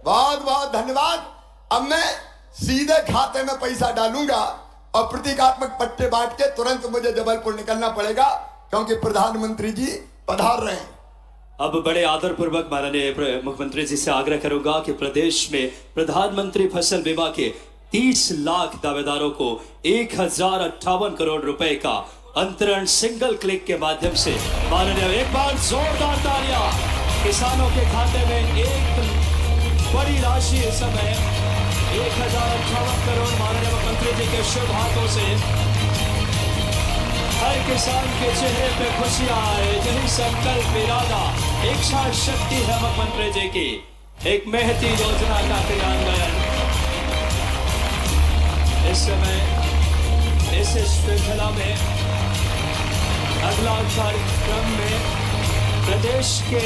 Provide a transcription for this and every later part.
बहुत बहुत धन्यवाद। अब मैं सीधे खाते में पैसा डालूंगा और प्रतीकात्मक पट्टे बांट के तुरंत मुझे जबलपुर निकलना पड़ेगा, क्योंकि प्रधानमंत्री जी पधार रहे हैं। अब बड़े आदर पूर्वक माननीय मुख्यमंत्री जी से आग्रह करूंगा कि प्रदेश में प्रधानमंत्री फसल बीमा के 30 लाख दावेदारों को 1058 करोड़ रुपए का अंतरण सिंगल क्लिक के माध्यम से माननीय, एक बार जोरदार तालियां। किसानों के खाते में एक बड़ी राशि इस समय 1058 करोड़ माननीय मुख्यमंत्री जी के शुभ हाथों से हर किसान के चेहरे पे खुशियां आए। यही संकल्प, इरादा, इच्छा शक्ति है मुख्यमंत्री जी की। एक महती योजना का क्रियान्वयन इस समय इस श्रृंखला में अगला कार्यक्रम में प्रदेश के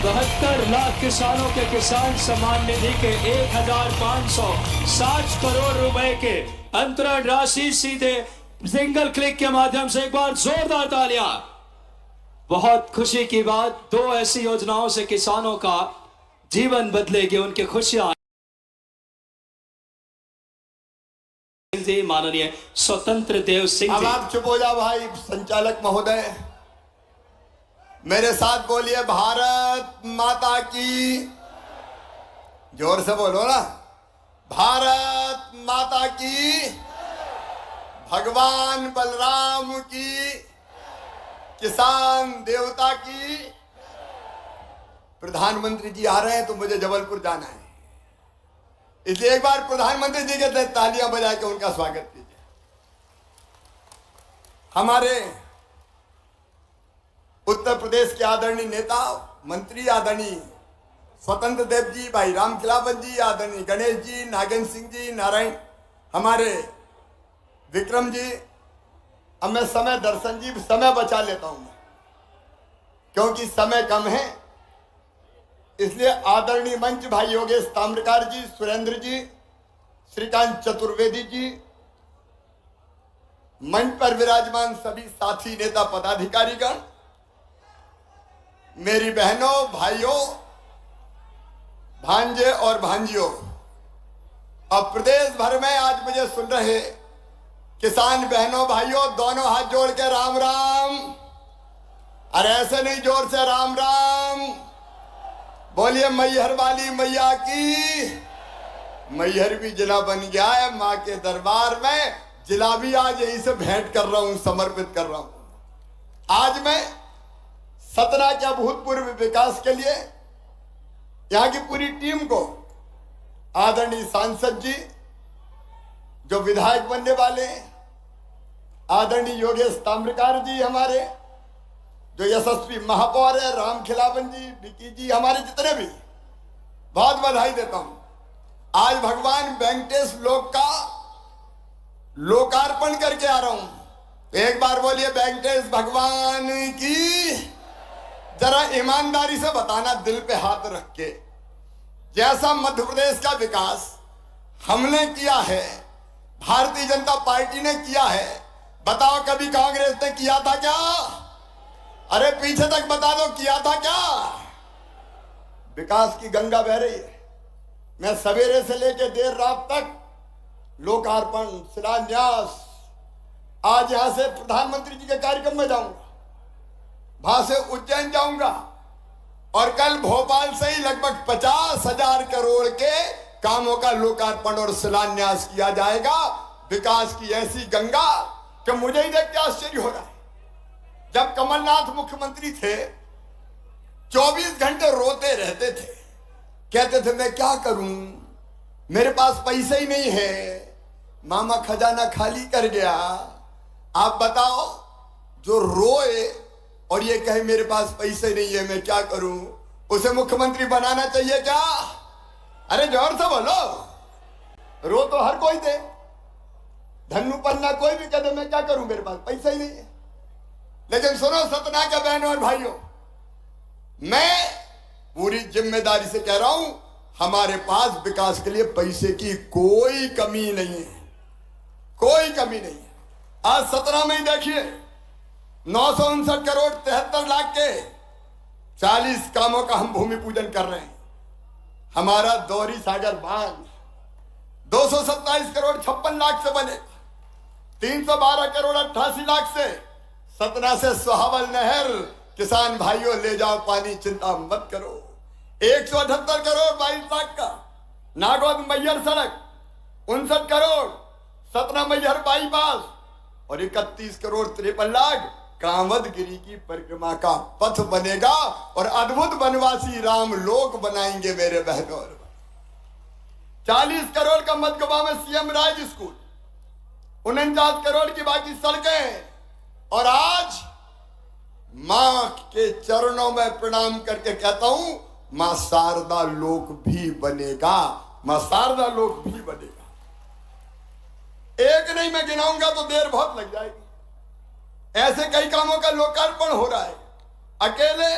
72 लाख किसानों के किसान सम्मान निधि के 1560 करोड़ रुपए के अंतरण राशि सीधे सिंगल क्लिक के माध्यम से, एक बार जोरदार तालियां। बहुत खुशी की बात, 2 ऐसी योजनाओं से किसानों का जीवन बदलेगी, उनकी खुशियां। माननीय स्वतंत्र देव सिंह जी। अब आप चुप हो जाओ भाई। संचालक महोदय, मेरे साथ बोलिए, भारत माता की। जोर से बोलो ना, भारत माता की। भगवान बलराम की, किसान देवता की। प्रधानमंत्री जी आ रहे हैं तो मुझे जबलपुर जाना है, इसलिए एक बार प्रधानमंत्री जी के तालियां बजा के उनका स्वागत कीजिए। हमारे उत्तर प्रदेश के आदरणीय नेता मंत्री आदरणीय स्वतंत्र देव जी, भाई राम खिलावन जी, आदरणीय गणेश जी, नागेंद्र सिंह जी, नारायण, हमारे विक्रम जी। अब मैं समय दर्शन जी समय बचा लेता हूं क्योंकि समय कम है, इसलिए आदरणीय मंच भाई योगेश ताम्रकार जी, सुरेंद्र जी, श्रीकांत चतुर्वेदी जी, मंच पर विराजमान सभी साथी नेता पदाधिकारीगण, मेरी बहनों भाइयों, भांजे और भांजियों, अब प्रदेश भर में आज मुझे सुन रहे किसान बहनों भाइयों, दोनों हाथ जोड़ के राम राम। अरे ऐसे नहीं, जोर से राम राम बोलिए। मैहर वाली मैया की। मैहर भी जिला बन गया है मां के दरबार में। जिला भी आज यहीं से भेंट कर रहा हूं, समर्पित कर रहा हूं। आज मैं सतना के अभूतपूर्व विकास के लिए यहां की पूरी टीम को, आदरणीय सांसद जी जो विधायक बनने वाले हैं, आदरणीय योगेश ताम्रकार जी हमारे जो यशस्वी महापौर है, राम खिलावन जी, विकी जी, हमारे जितने भी, बहुत बधाई देता हूं। आज भगवान वेंकटेश लोक का लोकार्पण करके आ रहा हूं। एक बार बोलिए वेंकटेश भगवान की। जरा ईमानदारी से बताना, दिल पे हाथ रख के, जैसा मध्य प्रदेश का विकास हमने किया है, भारतीय जनता पार्टी ने किया है, बताओ कभी कांग्रेस ने किया था क्या? अरे पीछे तक बता दो, किया था क्या? विकास की गंगा बह रही है। मैं सवेरे से लेकर देर रात तक लोकार्पण, शिलान्यास, आज यहां से प्रधानमंत्री जी के कार्यक्रम में जाऊंगा, वहां से उज्जैन जाऊंगा और कल भोपाल से ही लगभग 50,000 करोड़ के कामों का लोकार्पण और शिलान्यास किया जाएगा। विकास की ऐसी गंगा कि मुझे ही देख के आश्चर्य हो रहा है। जब कमलनाथ मुख्यमंत्री थे 24 घंटे रोते रहते थे, कहते थे मैं क्या करूं, मेरे पास पैसे ही नहीं है, मामा खजाना खाली कर गया। आप बताओ, जो रोए और ये कहे मेरे पास पैसे नहीं है, मैं क्या करूं, उसे मुख्यमंत्री बनाना चाहिए क्या? अरे जोर से बोलो। रो तो हर कोई दे, धन्नू पन्ना कोई भी कह दे मैं क्या करूं, मेरे पास पैसा ही नहीं है। लेकिन सुनो सतना के बहनों और भाइयों, मैं पूरी जिम्मेदारी से कह रहा हूं, हमारे पास विकास के लिए पैसे की कोई कमी नहीं है, कोई कमी नहीं है। आज 17 में ही देखिए 959 करोड़ 73 लाख के 40 कामों का हम भूमि पूजन कर रहे हैं। हमारा दोहरी सागर बांध 227 करोड़ 56 लाख से बने, 312 करोड़ 88 लाख से, सतना से सुहावल नहर, किसान भाइयों ले जाओ पानी, चिंता मत करो। 178 करोड़ 22 लाख का नागौद मैहर सड़क, 59 करोड़ सतना मैहर बाईपास और 31 करोड़ 53 लाख कांवदगिरी की परिक्रमा का पथ बनेगा और अद्भुत वनवासी राम लोक बनाएंगे मेरे बहनों और भाई। 40 करोड़ का मधुबा में सीएम राज स्कूल, 49 करोड़ की बाकी सड़कें, और आज मां के चरणों में प्रणाम करके कहता हूं, मां शारदा लोक भी बनेगा, मां शारदा लोक भी बनेगा। एक नहीं मैं गिनाऊंगा तो देर बहुत लग जाएगी। ऐसे कई कामों का लोकार्पण हो रहा है। अकेले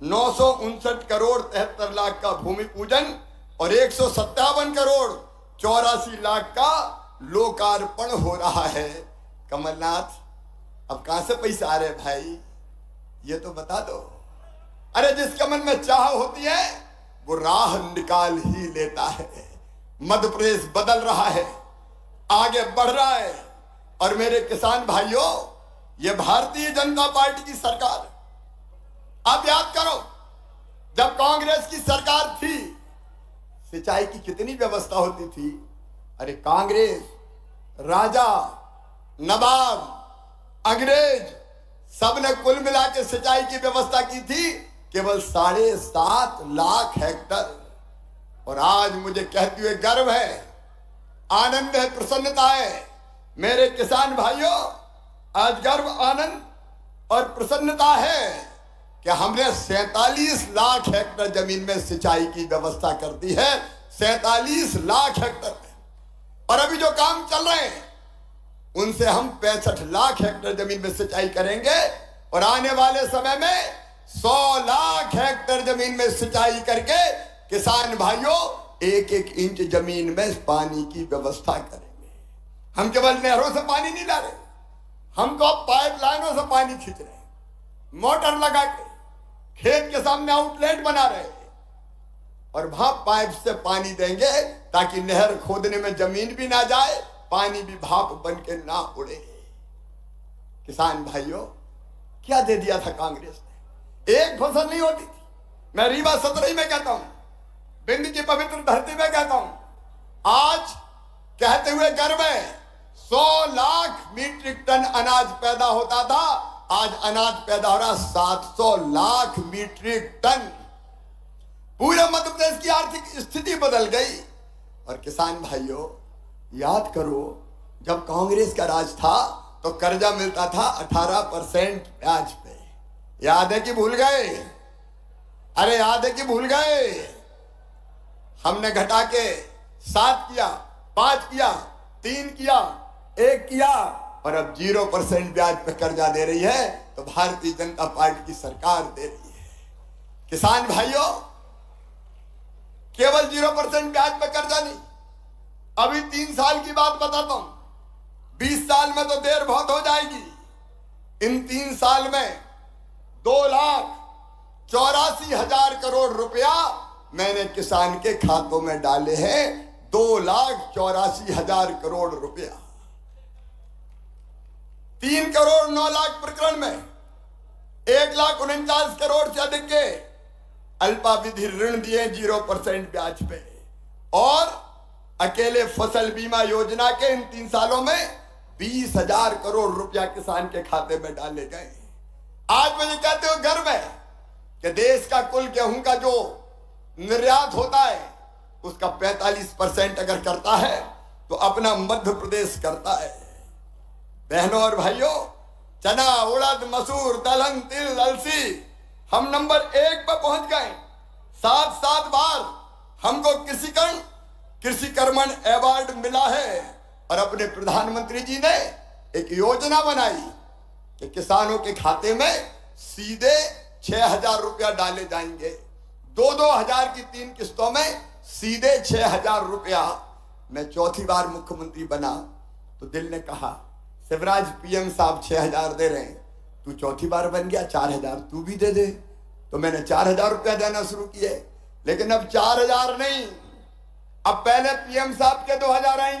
959 करोड़ 73 लाख का भूमि पूजन और 157 करोड़ 84 लाख का लोकार्पण हो रहा है। कमलनाथ, अब कहां से पैसा आ रहे भाई, ये तो बता दो। अरे जिसके मन में चाह होती है वो राह निकाल ही लेता है। मध्य प्रदेश बदल रहा है, आगे बढ़ रहा है। और मेरे किसान भाइयों, ये भारतीय जनता पार्टी की सरकार है। आप याद करो, जब कांग्रेस की सरकार थी, सिंचाई की कितनी व्यवस्था होती थी। अरे कांग्रेस, राजा, नवाब, अंग्रेज सबने कुल मिला के सिंचाई की व्यवस्था की थी केवल 7.5 लाख हेक्टर। और आज मुझे कहते हुए गर्व है, आनंद है, प्रसन्नता है मेरे किसान भाइयों। आज गर्व, आनंद और प्रसन्नता है कि हमने 47 लाख हेक्टर जमीन में सिंचाई की व्यवस्था कर दी है, 47 लाख हेक्टर में। और अभी जो काम चल रहे हैं उनसे हम 65 लाख हेक्टर जमीन में सिंचाई करेंगे और आने वाले समय में 100 लाख हेक्टर जमीन में सिंचाई करके किसान भाइयों 1-1 इंच जमीन में पानी की व्यवस्था करेंगे। हम केवल नहरों से पानी नहीं ला रहे, हम तो अब पाइपलाइनों से पानी खींच रहे हैं, मोटर लगा के खेत के सामने आउटलेट बना रहे हैं और वहां पाइप से पानी देंगे ताकि नहर खोदने में जमीन भी ना जाए, पानी भी भाप बन के ना उड़े। किसान भाइयों, क्या दे दिया था कांग्रेस ने? एक फसल नहीं होती थी। मैं रीवा सतरही में कहता हूं, बिंद की पवित्र धरती में कहता हूं, आज कहते हुए गर्व है 100 लाख मीट्रिक टन अनाज पैदा होता था, आज अनाज पैदा हो रहा 700 लाख मीट्रिक टन। पूरे मध्य प्रदेश की आर्थिक स्थिति बदल गई। और किसान भाइयों, याद करो, जब कांग्रेस का राज था तो कर्जा मिलता था 18% ब्याज पे। याद है कि भूल गए? अरे याद है कि भूल गए? हमने घटा के 7 किया, 5 किया, 3 किया, 1 किया और अब 0% ब्याज पे कर्जा दे रही है। तो भारतीय जनता पार्टी की सरकार दे रही है। किसान भाइयों, केवल 0% ब्याज पे कर्जा नहीं, अभी 3 साल की बात बताता हूं, 20 साल में तो देर बहुत हो जाएगी। इन 3 साल में 2,84,000 करोड़ रुपया मैंने किसान के खातों में डाले हैं। 2,84,000 करोड़ रुपया। 3 करोड़ 9 लाख प्रकरण में 1,49 करोड़ से अधिक के अल्पावधि ऋण दिए 0% ब्याज पे। और अकेले फसल बीमा योजना के इन 3 सालों में 20,000 करोड़ रुपया किसान के खाते में डाले गए। आज मुझे कहते हो गर्व है कि देश का कुल गेहूं का जो निर्यात होता है उसका 45% अगर करता है तो अपना मध्य प्रदेश करता है। बहनों और भाइयों, चना, उड़द, मसूर, दलहन, तिल, अलसी, हम नंबर 1 पर पहुंच गए। 7 बार हमको कृषि कर्मण अवार्ड मिला है। और अपने प्रधानमंत्री जी ने एक योजना बनाई कि किसानों के खाते में सीधे 6,000 रुपया डाले जाएंगे। 2-2 हजार की 3 किस्तों में सीधे 6,000 रुपया। मैं 4थी बार मुख्यमंत्री बना तो दिल ने कहा, शिवराज पीएम साहब 6,000 दे रहे हैं, तू 4थी बार बन गया, 4,000 तू भी दे दे। तो मैंने 4,000 रुपया देना शुरू किए। लेकिन अब 4000 नहीं, अब पहले पीएम साहब के 2000 आएंगे।